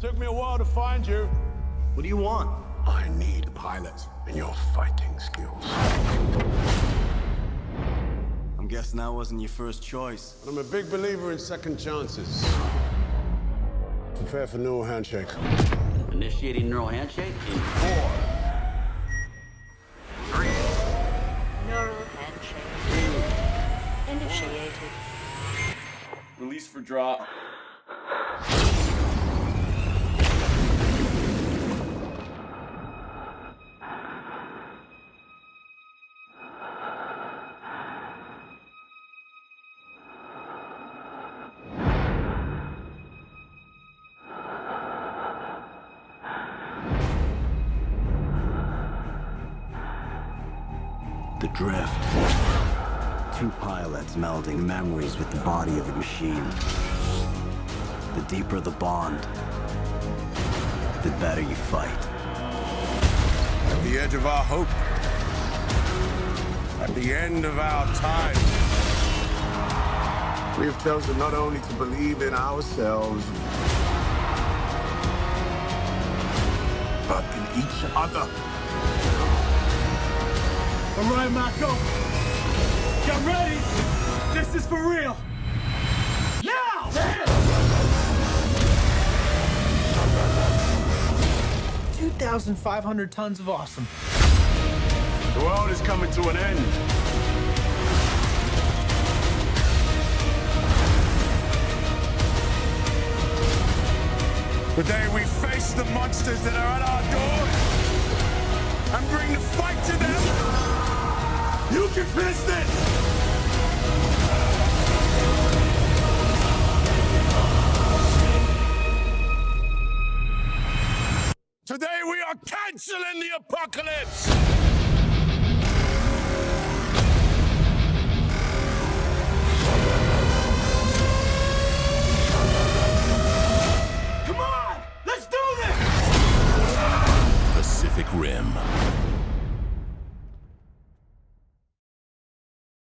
Took me a while to find you. What do you want? I need a pilot and your fighting skills. I'm guessing that wasn't your first choice. But I'm a big believer in second chances. Prepare for neural handshake. Initiating neural handshake in 4, 3. Neural handshake initiated. Release for drop. The drift. Two pilots melding memories with the body of a machine. The deeper the bond, the better you fight. At the edge of our hope. At the end of our time. We have chosen not only to believe in ourselves, but in each other. All right, Mako. Get ready. This is for real. Now! 2,500 tons of awesome. The world is coming to an end. The day we face the monsters that are at our door and bring the fight to them. You can finish this! Today we are canceling the apocalypse! Come on! Let's do this! Pacific Rim.